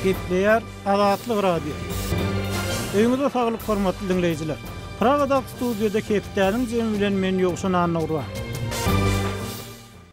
Gepleýär Azatlyk Radio. Öňüňizde saglyk hormatly dinleýijiler. Pragada studiýada Kepdäniň jemi bilen men ýogşun anagurwa.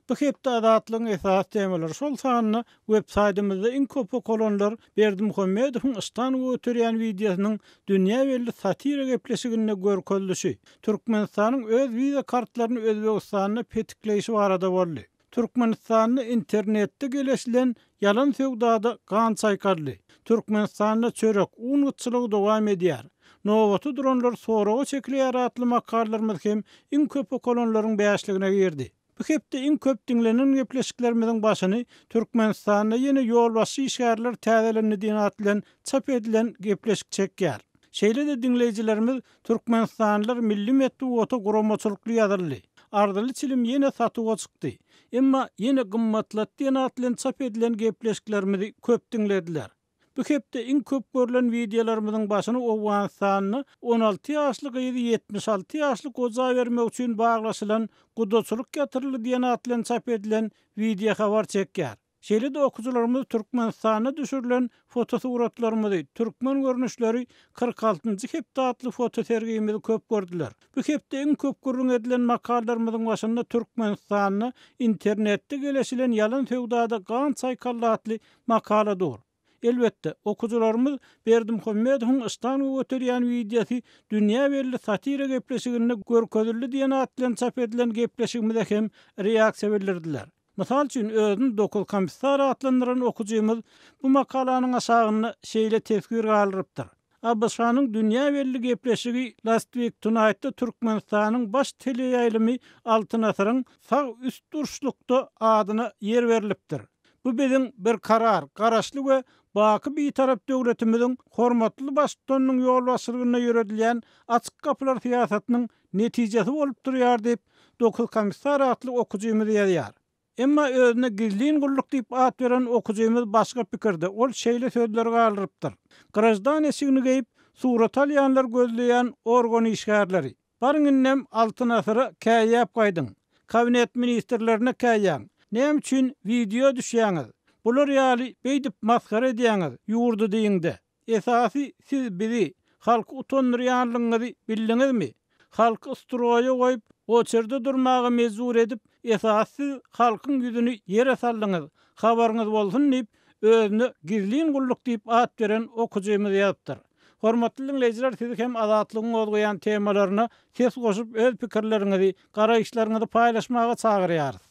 Bu hepde Azatlygyň esas temalary şol sanyny websaytymyzda iň köp okulanylar Berdi Muhammedowyň Istanbul öterýän videosynyň dünýä belli satira gepleşigine görkezlişi, Türkmenistanyň öz viza kartlaryny Özbegistanyna petikleýişi barada boldy. Türkmenistanyny internetde geleşilen yalan söwdada gan çaykarly. Türkmenistanyna çörek uňutçylygy dowam edýär. Nowaty dronlar soragy çekilýär atly makallarymyz hem iň köp okulanylaryň beýaşligine girdi. Bu hepde iň köp dinlenen gepleşiklerimiziň başyny Türkmenistanyna ýene ýolbaşy işgärler täzelendi diýen atlan çap edilen gepleşik çekýär. Şeýle de dinleýijilerimiz Türkmenistanylar milli metbuata guramaçylykly ýazarly. Ardaly çilim ýene satyga çykdy. Emma ýene gymmatlat diýen atlan çap edilen gepleşiklerimizi köp dinlediler. Bu hepde iň köp görülen videolarymyzyň başyny Owganistanyny 16 ýaşlyk ýa-da 76 ýaşlyk goza bermek üçin baglaşylan gudaçylyk ýatyrly diýen atlan çap edilen video habar çekýär. Şeýle de okuwçylarymyz Türkmenistanyna düşürilen fotosuratlarymyzy, türkmen görnüşleri 46-njy hepde atly foto sergimizi köp gördüler. Bu hepde iň köp görüň edilen makallalarymyzyň başynda Türkmenistanyny internetde geleşilen yalan söwdada gan çaykarly atly makala dur. Elbette okuwçylarymyz Berdi Muhammedowyň Istanbul öterýän videosy dünýä belli satira gepleşigine görkezildi diýen atlan çap edilen gepleşigimize hem reaksiýa bildirdiler. Mysal üçin özüni dokul komissar atlandyran okuwçymyz bu makalanyň aşagyny şeýle teskir galyrypdyr. Abbasanyň dünýä belli gepleşigi Last Week Tonight'da Türkmenistanyň baş teleýaýlymy Altyn Asyryň sag üst duruşlukda adyna yer berilipdir. Bu biziň bir karar, garaşly we baky bir tarap döwletimiziň hormatly başlygynyň ýolbaşçylygyna ýöredilen açyk kapylar siýasatynyň netijesi bolup durýar diýip dokul komissar atly okuwçymyz ýazýar. Emma özüne gizlin gulluk diýip at beren okuwçymyz başga pikirde. Ol şeýle sözler galyrypdyr. Grajdan esigini geýip surat alýanlar gözleýän organ işgärleri. Barynnem Altyn Asyry käýýäp gaýdyň. Kabinet ministrlerine käýýäň. Näme üçin video düşýäňiz? Bular ýaly beýdip maskara edýäňiz, ýurdu diýinde. Esasy siz bizi halk utandyrýanlygyňyzy bildiňizmi? Halk ustroýa goýup, o çerde durmagy mezur edip, esasy halkyň ýüzüni ýere saldyňyz. Habaryňyz bolsun diýip, özüne gizlin gulluk diýip at beren okuwçymyz ýazypdyr. Hormatly dinleýijiler, siz hem azatlygyň bolýan temalaryna ses goşup öz pikirleriňizi, garaýşlaryňyzy paýlaşmaga çagyrýarys.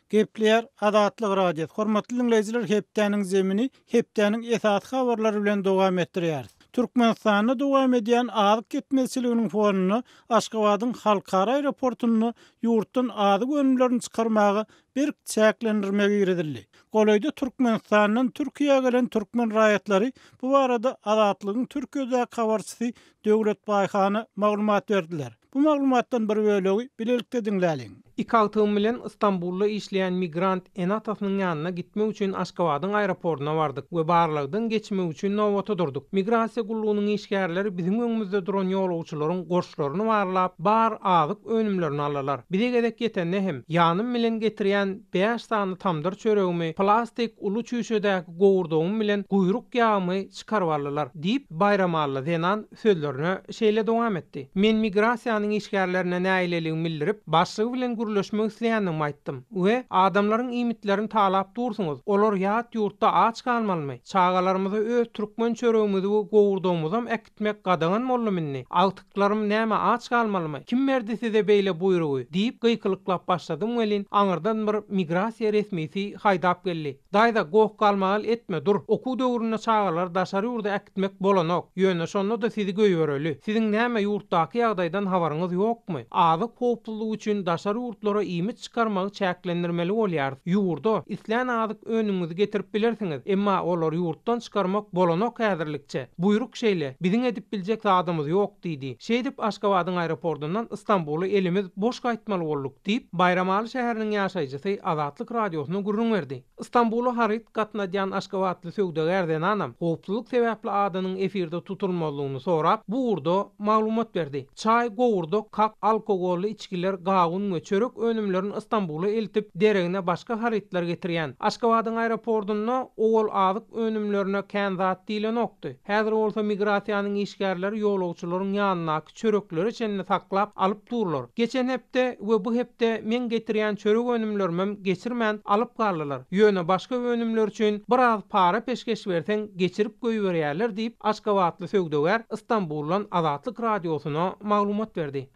Gepleýär Azatlyk Radio. Hormatly dinleýijiler, hepdäniň zemini, hepdäniň esas habarlary bilen dowam etdirýär. Türkmenistanyna dowam edýän azyk getmezçiliginiň fonuny Aşgabatyň halkara aeroportuny ýurtdan azyk önümlerini çykarmagy bir çäklendirmegi giredildi. Golaýda Türkmenistanyň Türkiýeге gelen türkmen raýatlary bu barada Azatlygyň Türkiýede habarçysy Döwlet Baýhany maglumat berdiler. Bu maglumatdan bir bölegi bilelikde dinläliň. İkaltığım bilen İstanbul'da işleyen migrant Enatov'nun yanına gitmek için Aşgabatyň aeroportuna vardık ve barlardan geçmek için nowata durduk. Migrasiya gulluğunun işgärleri bizim öňümizde duran ýolagçylaryň gorşlaryny barlap, bar azyk önümlerini alalar. Bize gedek ýetende hem ýanym bilen getirýän 5 sany tamdyr çöregimi, plastik ulu çüýşedäki gowurdagym bilen guýruk ýağmy çykaryp aldylar diýip Bayramalla denan sözlerine şeýle dowam etdi. Men migrasiýanyň işgärlerine näýleligini bildirip, başlygy bilen gürleşmek isleýändigimi aýtdym. We adamlaryň imitlerini talap dursunuz. Olar ýat ýurtda aç kalmaly. Çagalarymyza öz türkmen çöregimizi we gowurdagymyzy ekitmek gadagan bolmaly. Altyklarym näme aç kalmaly? Kim berdi size beýle buýrugy? diýip gıýkylyklap başladym welin aňyrdan bir migrasiýa resmisi haýdap geldi. Daýda goň kalmaly etme dur. Okuw döwrüne çagalar daşary ýurda ekitmek bolanok. Ýöne şonda da sizi göýbereli. Siziň näme ýurtdaky ýagdaýdan habaryňyz ýokmy? Azyk popullygy üçin daşary ýurtlara imit çykarmagy çäklendirmeli bolýar. Ýurda islen azyk önüňizi getirip bilersiňiz, emma olar ýurtdan çykarmak bolanok häzirlikçe. Buyruk şeýle, biziň edip biljek zadymyz ýok diýdi. Şeýdip Aşgabatyň aeroportundan İstanbul'a elimiz boş gaýtmaly bolduk diýip Bayramaly şäheriniň ýaşaýjysy Azatlyk radiosyna gurrun berdi. İstanbul'a harit gatnajan Aşgabatly söwdegärden anam howpsuzlyk sebäpli adynyň efirde tutulmalygyny sorap, bu urda maglumat berdi. Çay, gowurda, kak, alkogolly içkiler, gawun we çörek çörek önümlerini İstanbul'a eltip deregine başka haritler getirýän. Aşgabatyň aeroportunda owal azyk önümlerine känzat diýilen okdy. Häzir bolsa migrasiýanyň işgärleri ýolagçylaryň ýanyna çörekleri içinde taklap alyp durlar. Geçen hepde we bu hepde men getirýän çörek önümlerimi geçirmän alyp galdylar. Ýöne başga önümler üçin biraz para peşkeş berseň geçirip goýberýärler diýip Aşgabatly söwdeger İstanbuldan Azatlyk radiosyna maglumat berdi.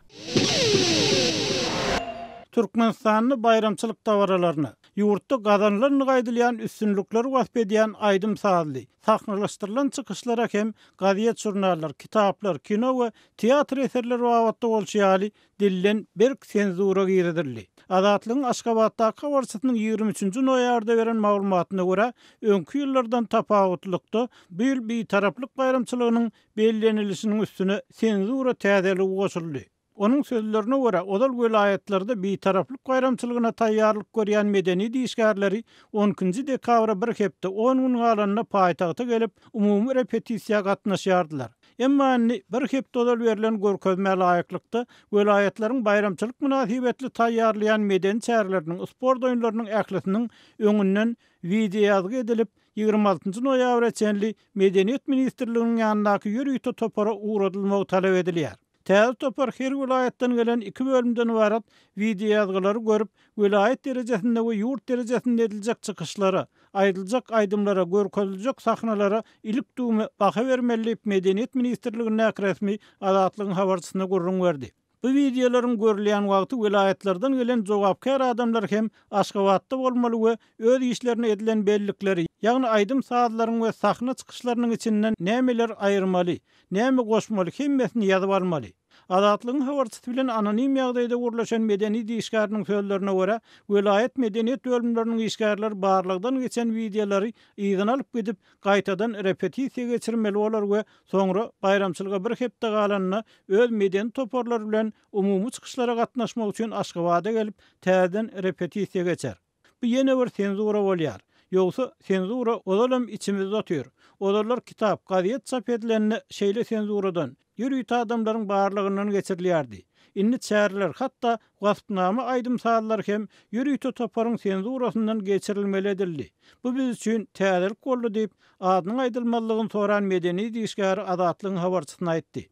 Türkmenistanyň bayramçylyk tawarlaryny ýurtda gazanlaryny gaýdylýan üstünlükleri wasp edýän Aýdym Sazly sahnalaşdyrylan çykyşlara hem gaziýet jurnallar, kitaplar, kino we teatr eserleri wagtda bolşýaly dillen bir senzura giredirli. Azatlygyň Aşgabatdaky habarçysynyň 23-nji noýabrda beren maglumatyna görä, öňkü ýyllardan tapawutlykda bu ýyl bitaraplyk bayramçylygynyň bellenilişiniň üstüne senzura täzelik goşuldy. Onun sözlerine göre odal vilayetlerde bitaraplyk bayramçylygyna taýýarlyk görýän medeni diýişgärleri 10-njy dekabra bir hepde 10 gün galanyna paýtagta gelip umumy repetisiýa gatnaşýardylar. Emma bir hepde odal berilen görkezme laýyklykda vilayetleriň bayramçylyk münasibetli taýýarlayan medeni çäherleriniň sport oýunlarynyň ählisiniň öňünden video edilip 26-njy noýabra çenli Medeniýet Ministrliginiň ýanynaky ýürüýte topara uğradylmagy talap edilýär. Täze topar her vilayetden gelen 2 bölümden ibaret video ýazgylary görüp, vilayet derejesinde we ýurt derejesinde ediljek çykyşlara, aýdyljak aýdymlara, görkeziljek sahnalara ilik dumy baha bermeli Medeniýet Ministrliginiň resmi Azatlygyň habarçysyna gurrun berdi. Bu videolaryň görülýän wagty vilayetlerden gelen jogapkar adamlar hem Aşgabatda bolmaly we öz işlerini edilen bellikleri, ýagny Aýdym Sazlaryň we sahna çykyşlarynyň içinden nämeler aýyrmaly, näme goşmaly hemmesini ýazyp almaly. Azatlygyň habarçysy bilen anonim ýagdaýda gurulýan medeni diýişgäriniň sözlerine görä, vilayet medeniýet bölümleriniň işgärleri barlygdan geçen videolary ýygyň alyp gidip gaýtadan repetisiýa geçirmeli bolar we soňra bayramçylyga bir hepde galanyna öz medeni toparlar bilen umumy çykyşlara gatnaşmak üçin Aşgabada gelip täzeden repetisiýa geçer. Bu ýene bir senzura bolýar. Ýogsa senzura odalam içimizde otýar. Odalar kitap, gaziýet çap edilenini şeýle senzuradan ýürüýte adamlaryň barlygyndan geçirilýärdi. Inni çäherler hatda gaspnama Aýdym Sazlar hem ýürüýte toparyň senzurasyndan geçirilmeli edildi. Bu biz üçin täzelik boldy diýip adynyň aýdylmalygyny soran medeni diýişgär Azatlygyň habarçysyna aýtdy.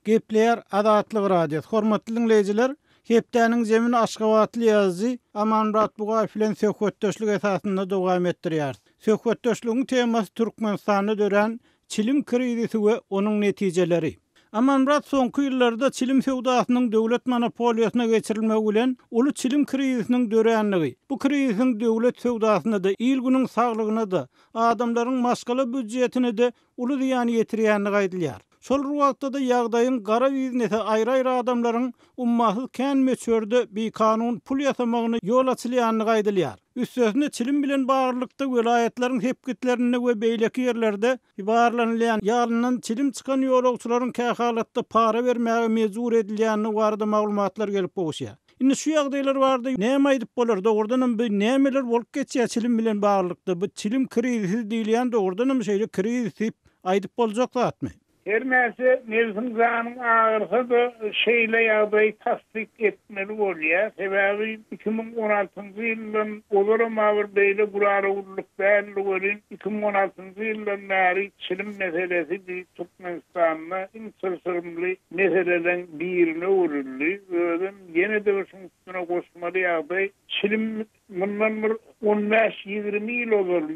Gepler Azatlyk radiosu. Hormatly dinleýijiler, hepdäniň jemini Aşgabatly ýazgy Amanrat Bugaýew bilen söhbetdeşlik esasynda dowam etdirýär. Söhbetdeşligiň temasy Türkmenistany dören çilim krizisi we onuň netijeleri. Amanrat soňky ýyllarda çilim sewdasynyň döwlet monopoliýasyna geçirilmegi bilen uly çilim krizisiniň dörenligi. Bu krizisiň döwlet sewdasyna da, il günüň saglygyna da, adamlaryň maskala büdjetine de uly ziýan ýetirýänligi aýdylýar. Şol wagtda da ýagdaýyň gara biznese aýry-aýry adamlaryň ummaty kän meçörde bir kanun pul ýasamagyny ýol açylýanyny aýdylýar. Üstesine çilim bilen bagyrlykda vilayetleriň hepkitlerini we beýleki ýerlerde ibarlanýan ýalyndan çilim çykan ýolagçylaryň kähalatda para bermäge mejbur edilýäni barada maglumatlar gelip bolýar. Indi şu ýagdaýlar barda näme aýdyp bolar? Dogrudan bu nämeler bolup geçýär çilim bilen bagyrlykda? Bu çilim krizisi diýilýän dogrudan şeýle krizis aýdyp boljak zatmy? Her näse mevzum zanyň agyrhy da şeýle ýagdaý tasdik etmeli bolýar. Sebäbi 2016-njy ýyldan olaram agir beýle gurarluk bäriligin 2016-njy ýyldan bäri çilim meselesi Türkmenistanyň intirsirli meselelerin birine urildi. Özüm ýene de şuň üstüne goşmaly ýagdaý çilim mundan bir 15-20 ýyl olur.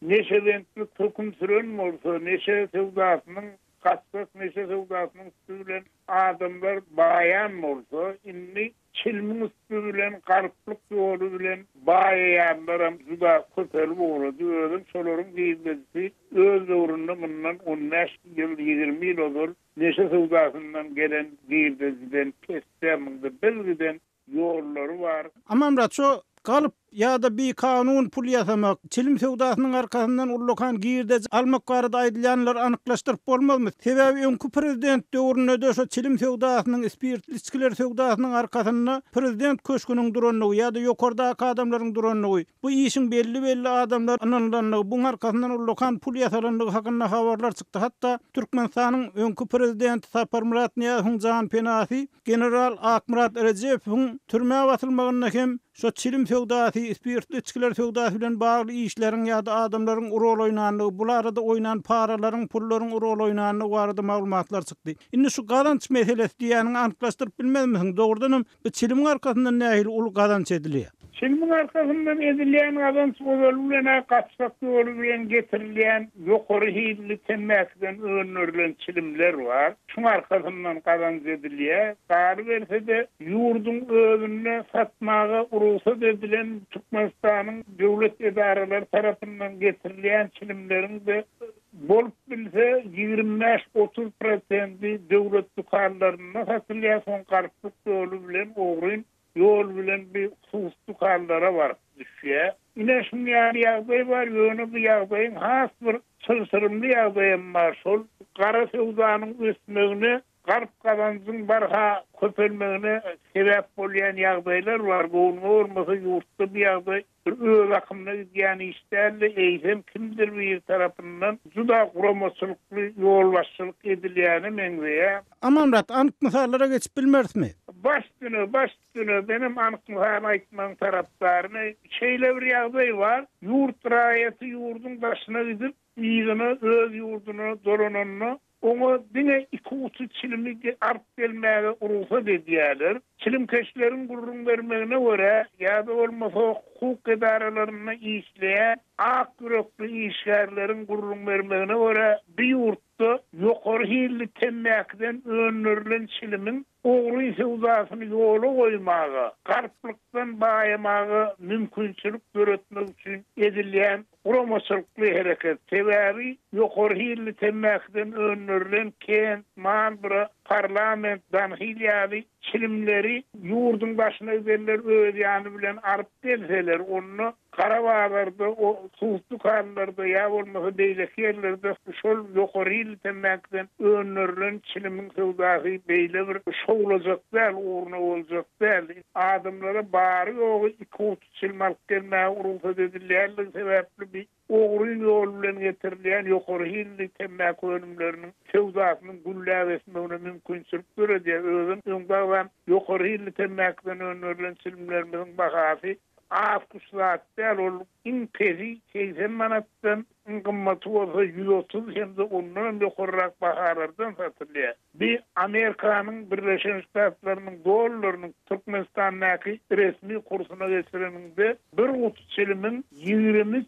Neşe tokum süren bolsa, neşe sevdasynyň gaçsak, neşe sevdasynyň üstünden adamlar bayan bolsa, indi çilmiň üstünden garplyk ýoly bilen bayanlar juda köpel boldy. Özüm şolaryň diýilmesi öz döwründe mundan 15 ýyl 20 ýyl olur. Neşe sevdasyndan gelen diýilmeden kesdäminde belgiden ýollary bar. Amanrat şu galyp ya da bir kanun pul yasamak, çilim sewdasynyň arkasyndan ullukan girde almak barada aýdylýanlar anyklaşdyryp bolmazmy? Sebäbi öňkü prezident döwründe de şo çilim sewdasynyň spirtli içkiler sewdasynyň arkasynda prezident köşküniň duranlygy ýa-da ýokardaky adamlaryň duranlygy, bu işin belli adamlar ananlanlygy, buň arkasyndan ullukan pul yasalanlygy hakynda habarlar çykdy. Hatda Türkmenistanyň öňkü prezidenti Saparmurat Niýazowyň jan penasy general Akmurat Rejepowyň türmäge atylmagyna hem şo çilim sewdasy, spirtli içkiler sewdasy bilen bagly işleriň ýa-da adamlaryň rol oýnanlygy, bularda oýnan paralaryň, pullaryň rol oýnanlygy barada maglumatlar çykdy. Indi şu gazanç meselesi diýäniň anyklaşdyryp bilmezmiň? Dogrudanam bu çilimin arkasyndan nähili ul gazanç edilýär? Çilimin arkasyndan edilýän gazanç bilen gaçsak bilen getirilýän ýokary hilli temmäkden öňürilen çilimler bar. Şuň arkasyndan gazanç edilýär. Gary berse-de ýurdun özüne satmagy ruhsat edilen Türkmenistanyň döwlet edaralary tarapyndan getirilýän çilimleriň de bolup bilse 25-30% döwlet dukanlaryna satylýan soň garplyk ýolu bilen ogry yol bilen bir hususlyk hallara var düşýär. Ine şuny ýagdaý bar, ýöne bu ýagdaýyň has bir sırrymly ýagdaýym bar. Şol gara sewdanyň ösmegine, garp gazançyň barha köpelmegine sebäp bolýan ýagdaýlar bar. Bu olmasa ýurtda bir ýagdaý öz akymyna gidýän işlerle eýsem kimdir bir tarapyndan juda guramaçylykly ýolbaşçylyk edilýäni meňzeýär. Amanrat, anyk misallara geçip bilmersmi? Başdyny benim anyk misal aýtmaň tarapdaryny şeýle bir ýagdaý bar. Ýurt raýaty ýurdun başyna gidip, ýygyny öz ýurduna dolananyny onu dine 2-3 çilimi arp gelmäge ruhsat edýärler. Çilimkeşleriň gurrun bermegine görä ýa-da bolmasa hukuk edaralaryna işleýän ak yürekli işgärleriň gurrun bermegine görä bir ýurtda ýokary hilli temmäkden öňürilen çilimin ogry sewdasyny ýola goýmagy, garplykdan baýamagy mümkinçilik göretmek üçin edilýän guramaçylykly hereket. Sebäbi ýokary hilli temmäkden öňürilen kent, manbra, parlament, danhilýaly çilimleri ýurdun başyna gidenler öz ýany bilen arp gelseler, onu Karabağlarda, o suçluk hallarda ýa bolmasa beýleki ýerlerde şol ýokary hilli temmäkden öňürilen çilimin sewdasy beýle bir şowlajak däl, urna boljak däl. Adamlara bary ýogy 2-3 çilim alyp gelmäge ruhsat edilýärligi sebäpli bir ogry ýol bilen getirilýän ýokary hilli temmäk önümleriniň sewdasynyň gülllägesine mümkinçilik berýär. Özüm öňde ýokary hilli temmäkden öňürilen çilimleriň bahasy Afkuslat der ol imperi şeyden manattan gymmaty bolsa 130 hem de ondan ýokarrak baharlardan satylýar. Bir Amerikanyň Birleşen Ştatlarynyň dollarynyň Türkmenistanyň resmi kursyna geçireninde bir uçuş çilimin 23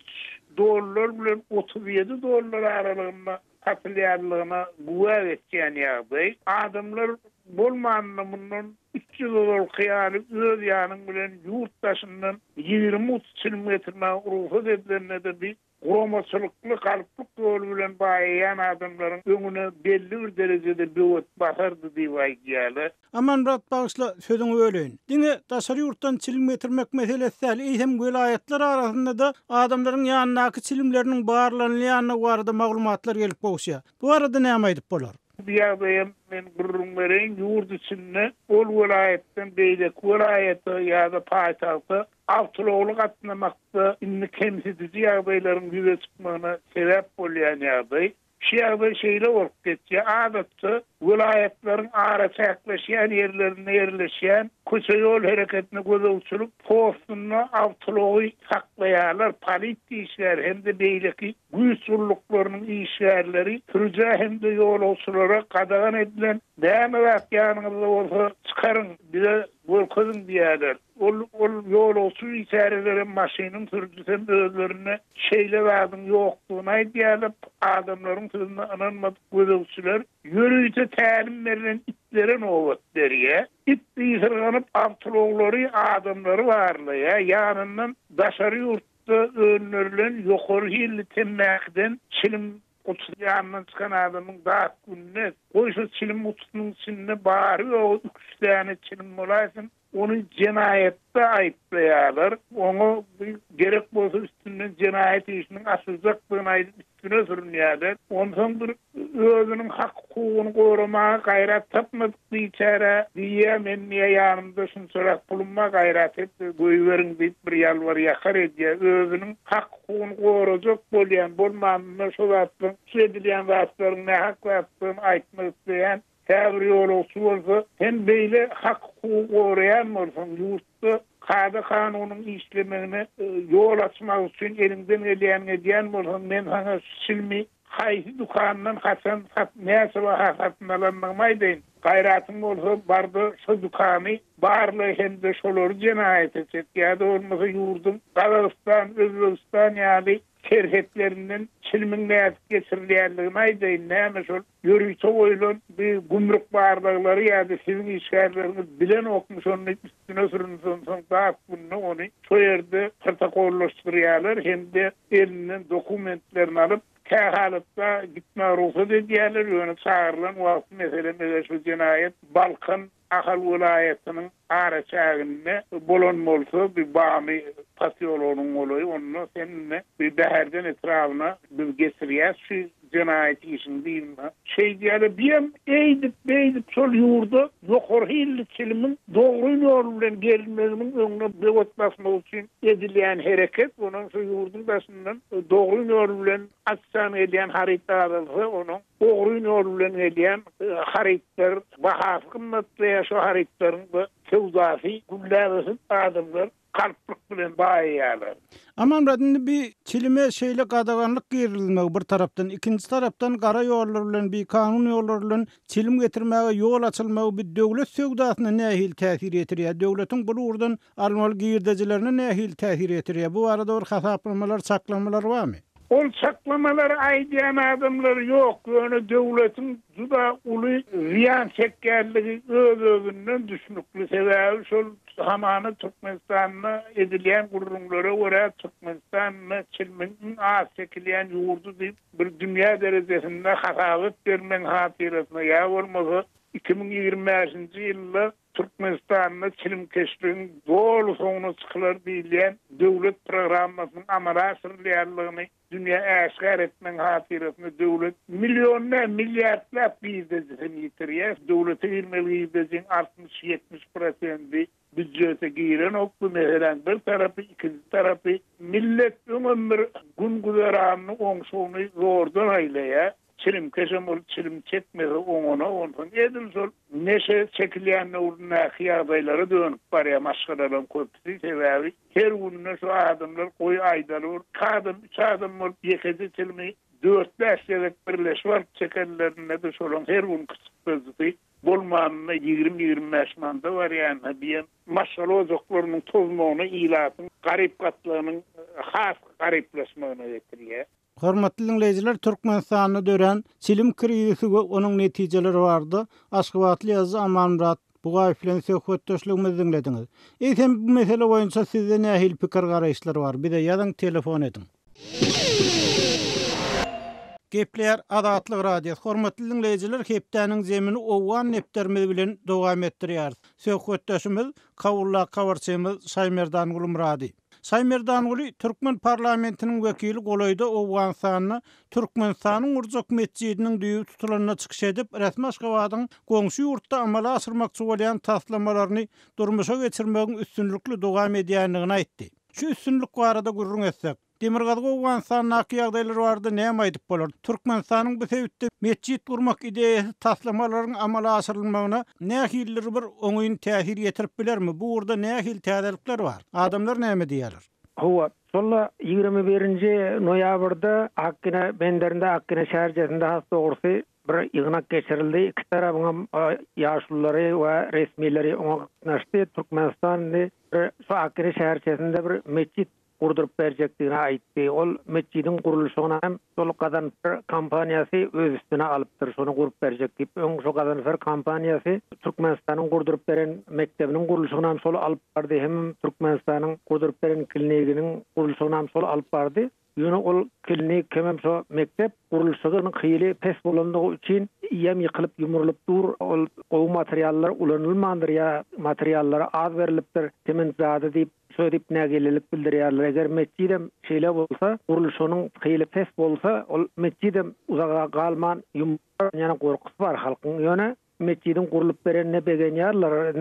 dollar bilen 37 dollar aralygynda satylýarlygyna guwa etýän ýagdaý. Adamlar bolmanyndan 300 dolar kıyarı öz ýanyň bilen ýurtdaşyndan 20-30 kilometr ruhsat edilenine de bir guramaçylykly garplyk ýol bilen baýaýan adamlaryň öňüne belli bir derejede böwet basardy diýip aýdýarlar. Amanrat bagyşla sözüňi böleýin. Diňe daşary ýurtdan çilim getirmek meselesi hem welaýatlar arasynda da adamlaryň ýanynaky çilimleriniň barlanýanyny barada maglumatlar gelip bolýar. Bu arada näme aýdyp bolar? Bir ýagdaýam men gurrunlaryň ýurt içinde ol welaýetden beýleki welaýaty ýa-da paýtagty awtologlyk atnamakda inni kemsidici ýagdaýlaryň ýüze çykmagyna sebäp bolýan ýagdaý. Şeýle şeýle bolup getýär. Adatda welaýetlaryň ara çäkleşýän ýerlerine ýerleşýän köçe ýol hereketine gözegçilik postuny awtology saklaýarlar. Polisiýa işler hem de beýleki güýçlüklarynyň işgärleri türje hem de ýolawçylara kadagan edilen däme wagtýanyňyzda bolsa çykaryn bize bolkazyn diýerler. Ol ýolawçy içärilere maşynyň sürücüsem özlerine şeýle wagtyň ýokdugyny aýdýarlar. Adamlaryň sözüne ananmadyk gözegçiler ýürüýte tälim berilen itlere nowat derýär. İt ýygyranyp awtologlary adamlary barlaýar. Ýanyndan daşary ýurtda öňürilen ýokary hilli temmäkden çilim Uçyandan çıkan adamın dağıt gününe koysa çilim uçsunun içinde bağırıyor, 3 tane çilim olasın, onu cinayette ayıplayalar, onu gerek bolsa üstünden cinayet işinin asılcaklığına ayıp üstüne sürünüyorlar. Ondan bir özünün hak hukukunu korumaya gayret tapmadık içeri diye men niye yanımda şun sorak bulunma gayret etti. Koyuverin deyip bir yalvar yakar ediyor. Özünün hak hukukunu koruyacak bolyan bolmanına şolatın, edilen vasıfların ne hak vasıflarını aytmak isteyen her yol olsa hem böyle hak hukuku koruyan olsun yurtta kada kanunun işlemine yol açmak için elinden ediyen olsun men sana silmi haysi dukandan hasan neyse hasatın alanmamaydı. Gayratın olsa barda şu dukanı barlı hem de şolor cinayet etset ya da olmasa yurdum Kazakistan, Özbekistan yani şerhetlerinden çilmin neyazık geçirilenliğine aydayın. Neymiş ol? Yürüyse oylun bir gümrük bağırdıkları ya da sizin işgalleriniz bilen okmuş onun üstüne sürünsün dağıt bunu onu şu yerde protokollaştırıyorlar hem de elinden dokumentlerini alıp halıtta gitme ruhsat ediyorlar. Yönü çağırılan vakti mesela şu cinayet Balkan Ahal vilayetinin araçağında bulunmalısı bir bağımı pasiyolonun olayı onunla seninle bir beherden etrafına bir getiriyor. Şu cinayet işin değil mi? Diyelim bir hem eğdip sol yurda yok hilli çilimin doğru yoluyla gelmesinin önüne bevat basmak için edilen hareket onun şu yurdun başından doğru yoluyla açsan edilen haritaları onun doğru yoluyla edilen haritalar bahaf kımmetli şu haritaların da tevzafi güllerisi adımlar kalplik bilen bağıyalar. Aman radini bir çilime şeyle qadağanlık girilmek bir taraftan, ikinci taraftan qara yollarla bir kanun yollarla çilim getirmeye yol açılmağı bir döwlet söwdasyna nähil täsir etirýär? Döwletiň bu urdan almaly girdecilerine nähil täsir etirýär? Bu arada bir hasaplamalar, saklamalar barmy? Ol saklamalar aydiyan adamlar yok. Yani devletin juda uly ziyan çekkerligi öz-özünden düşnükli sebebi şol hamany Türkmenistan'a edilen gurrunlara göre Türkmenistan'a çilmenin az çekilen yurdu deyip bir dünya derecesinde hasabet vermen hatırasına ya olmasa 2025. yılda Türkmenistan'da çilim keşfinin doğru sonuna çıkılır diyen devlet programmasının amara asırlayanlığını dünya eşgar etmen hatırasını devlet milyonlar, milyarlar bizdecini yitiriyor. Devlete girmeli bizdecin 60-70% bütçete giren oktu mesela bir tarafı, ikinci tarafı millet ömür gün güzeranını onşoğunu zordan aylaya. Çilim keşem ol, çilim çekmedi ondan edil sol. Neşe çekileyen uğruna hıyadayları dönüp var ya maskaradan köpüsü sebebi. Her gününe şu adamlar koyu aydalı olur. Kadın, 3 adam ol, yekeci çilimi 4-5 yedek birleş var çekerlerine de solun her gün kısık bezdi. Bolmanına 20-25 manda var yani. Bir maşalı ocaklarının tozmağını ilatın, garip katlığının has garipleşmağına getiriyor. Hormatly dinleyijiler, Türkmenistanyny dören çilim krizisi we onuň netijeleri bardy. Aşgabatly ýazgy Amanmurat Bugaýew bilen söhbetdeşligimizi dinlediňiz. Eýsem bu mesele boýunça sizde nähil pikir garaýşlar bar? Bir de ýazyň, telefon edin. Gepler Adatlyk Radio. Hormatly dinleyijiler, hepdäniň zemini owan nepderimiz bilen dowam etdirýär. Söhbetdeşimiz Kawulla Kawarçymyz Saýmerdan Gulumrady. Saýmerdan Guly Türkmen parlamentiniň wekili golayda Owganstanyny Türkmenistanyň Urjak mescidiniň düýü tutulanyna çykyş edip resmi Aşgabatyň goňşy ýurtda amala asyrmakçy bolýan taslamalarny durmuşa geçirmegiň üstünlikli dowam edýändigini aýtdy. Şu üstünlik barada gurrun etsek, Demirgazga Owganstanyň haky ýagdaýlary bardy, näme aýdyp bolar? Türkmenistanyň bu sebäpde mescit gurmak ideýasy taslamalaryň amala asyrylmagyna nähilleri bir oňyň täsir ýetirip bilermi? Bu urda nähil täzelikler bar? Adamlar näme diýerler? Howa, solla 21 noýabrda Akkina benderinde Akkina şäherinde has dogrusy bir ýygnak geçirildi. İki tarapyň ýaşlulary we resmileri oňa naşdy. Türkmenistanyň şu Akkina şäherinde bir mescit gurdurup berjekdigine aýtdy. Ol mescidin gurulşyna hem şol Gazanfer kompaniýasy öz üstüne alypdyr, şonu gurup berjek diýip. Öň şo Gazanfer kompaniýasy Türkmenistanyň gurdurup beren mektebiniň gurulşyna hem şol alyp bardy, hem Türkmenistanyň gurdurup beren klinikiniň gurulşyna hem şol alyp bardy. Ýöne ol klinik hemem şo mektep gurulşygynyň hyly pes bolandygy üçin ýem ýykylyp ýumrulyp dur. Ol gowy materiallar ulanylmandyr ýa materiallara az berilipdir. Temin zady diýip söýdip nägelelik bildirýärler. Eger mescidem şeýle bolsa, gurulşynyň hyly pes bolsa, ol mescidem uzaga galman ýumrak ýana gorkus bar halkyň ýöne. Mescidin gurulup berenine begenýärler.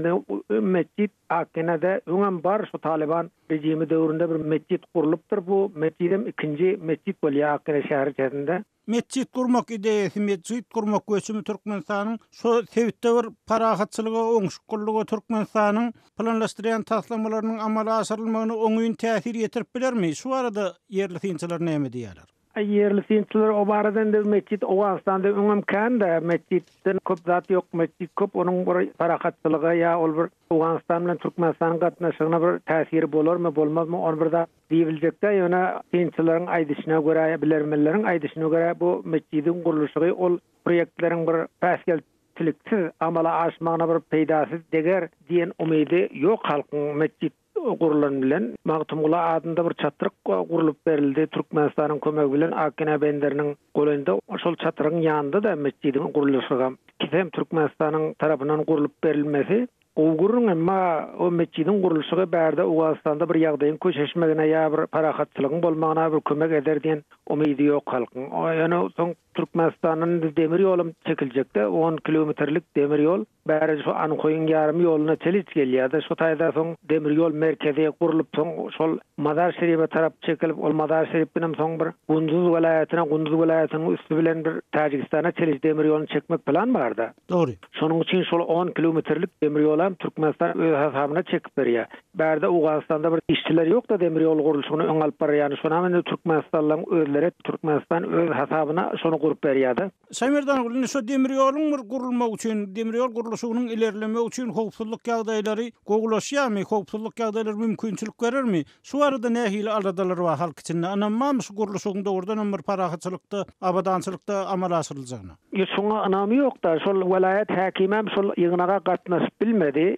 Mescid Akena'da öňem bar şu Taliban rejimi döwründe bir mescid gurulypdyr. Bu mescidem ikinji mescid bolýar Akena şäherinde. Mescid kurmak ideýasy, mescid kurmak göçümi Türkmenistanyň şo sebitde bir parahatçylyga, oňşuklygy Türkmenistanyň planlaşdyrýan taslamalarynyň amala aşyrylmagyna oňuň täsir ýetirip bilermi? Şu arada yerli synçylar näme diýerler? Yerli synçylar o baradan da mescid Owganstanda öňem kanda mescidden köp zat ýok, mescid köp, onuň bir parahatçylygy ýa ol bir Owganstan bilen Türkmenistanyň gatnaşygyna bir täsiri bolarmy, bolmazmy, onu bir da diýiljekde. Ýöne synçylaryň aýdyşyna görä, bilermenleriň aýdyşyna görä bu mescidin gurulşygy ol proýektleriň bir päsgelçiliksiz amala aşmagyna bir peýdasyz deger diýen umydy ýok halkyň mescid gurulan bilen. Magtumula adında bir çatyryk gurulup berildi Türkmenistanyň kömegi bilen Akena benderiniň golunda. Şol çatyryň ýanynda da mescidin gurulşygy hem Türkmenistanyň tarapyndan gurulup berilmesi Uygurun emma o mescidin gurulşygy bärde Owganstanda bir ýagdaýyň köşeşmegine ýa bir parahatçylygyň bolmagyna bir kömek eder diýen umydy ýok halkyň. Ýöne soň Türkmenistanyň demir ýolum çekiljekde 10 kilometrlik demir ýol bäri şu Anykoýun ýarym ýoluna çelip gelýärdi. Şu taýda soň demir ýol merkezi gurulyp soň şol Mazar Şerife tarap çekilip ol Mazar Şerif bilen soň bir Gunduz welaýatynyň üstü bilen bir Tajikistana çelip demir ýoluny çekmek plan bardy. Dogry. Şonuň üçin şol 10 kilometrlik demir ýol hem Türkmenistan öz hasabyna çekip berýär. Bärde Owganstanda bir işçiler ýok da demir ýol gurulşygyny öň alyp barýar. Ýani şonu hem Türkmenistanlyň özleri Türkmenistan öz hasabyna şonu gurup berýärdi. Saýmerdan gulny şu demir ýoluň bir gurulmak üçin, demir ýol gurulşygynyň ilerlemek üçin howpsuzlyk ýagdaýlary goglaşýarmy, howpsuzlyk ýagdaýlary mümkinçilik berermi? Şu arada nähili aladalar bar halk içinde. Anamam şu gurulşygyň dogrudan bir parahatçylykda, abadançylykda amala aşyryljagyna. Şoňa anamy ýok da şol welaýat häkimem şol ýygynaga gatnaşyp bilmedi.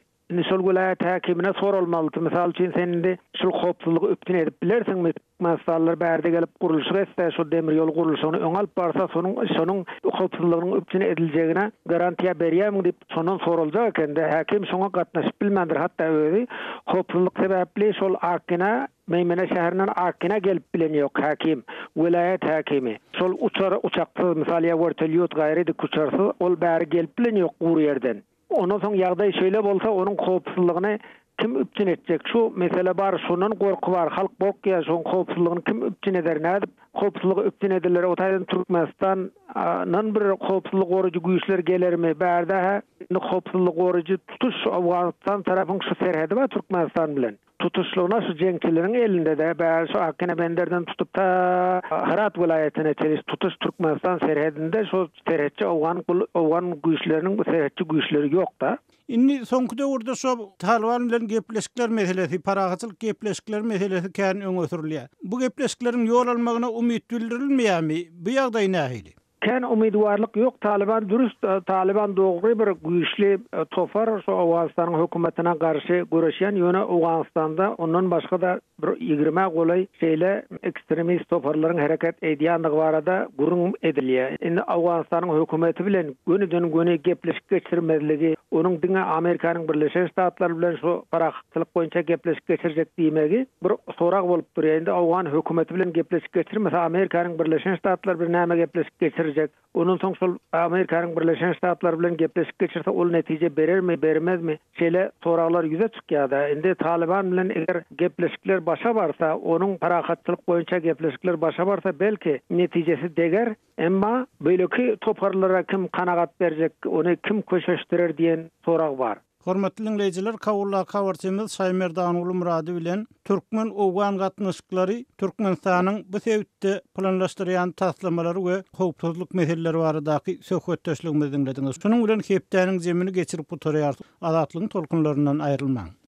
Şol welaýat häkimine sorulmaly. Misal üçin sen şol howpsuzlygy öpdün edip bilersiňmi? Masallar bärde gelip gurulşy etse şu demir ýol gurulşygyny öň alyp barsa şonuň howpsuzlygynyň öpdüne ediljegine garantiýa berýärmi diýip şondan soruljak ekende. Häkim şoňa gatnaşyp bilmendir. Hatda özi howpsuzlyk sebäpli şol Akena Meýmene şäherinden Akena gelip bilen ýok häkim, welaýat häkimi. Şol uçakly misal ýa vertolyot gaýry dik uçarsy ol bäri gelip bilen ýok bu ýerden. Ondan soň ýagdaý şeýle bolsa onuň howpsuzlygyny kim üpçün etjek? Şu mesele bar, şunun gorku bar. Halk borkya şoň howpsuzlygyny kim üpçün eder nädip? Howpsuzlygy üpçün ediler. O taýdan Türkmenistan'dan bir howpsuzlyk goruju güýçler gelermi? Bärde howpsuzlyk goruju tutuş Awganistan tarapyň şu serhedi bar Türkmenistan bilen. Tutuşluğuna şu cenkçilerin elinde de bär şu Akena benderden tutup da Herat vilayetyne çeliş tutuş Türkmenistan serhedinde şu serhetçi Awgan güýçleriniň bu serhetçi güýçleri ýok da. Inni soňky döwürde şu Taliban bilen gepleşikler meselesi, parahatçylyk gepleşikler meselesi kän öňe sürülýär. Bu gepleşikleriň ýol almagyna umyt bildirilmeýärmi? Bu ýagdaý nähili? Kän umidwarlyk ýok. Taliban dürüst, Taliban dogry bir güýçli tofar şu Awganistanyň hökümetine garşy göreşýän ýöne Awganistanda ondan başga da bir 20 golay şeýle ekstremist tofarlaryň hereket edýänligi barada gurun edilýär. Indi Awganistanyň hökümeti bilen göni gepleşik geçirmezligi, onuň diňe Amerikanyň Birleşen Ştatlary bilen şu parahatçylyk boýunça gepleşik geçirjek diýmegi bir sorak bolup durýar. Indi Awgan hökümeti bilen gepleşik geçirmese Amerikanyň Birleşen Ştatlary bir näme gepleşik geçirecek? Onun soň şol Amerikanyň Birleşen Ştatlary bilen gepleşik geçirse ol netije berermi, bermezmi? Şeýle soraklar ýüze çykýarda. Indi Taliban bilen eger gepleşikler başa barsa, onuň parahatçylyk boýunça gepleşikler başa barsa belki netijesi deger, emma beýleki toparlara kim kanagat berjek, ony kim köşeşdirer diýen sorak bar. Hormatly dinleýijiler, kawarçymyz Saýmerdan uly Murady bilen Türkmen Owgan gatnaşyklary Türkmenistanyň bu sebäpde planlaşdyrýan taslamalary we howpsuzlyk meseleleri baradaky söhbetdeşligimizi dinlediňiz. Şonuň bilen hepdeniň jemini geçirip bu torýar azatlygyň tolkunlaryndan aýrylmaň.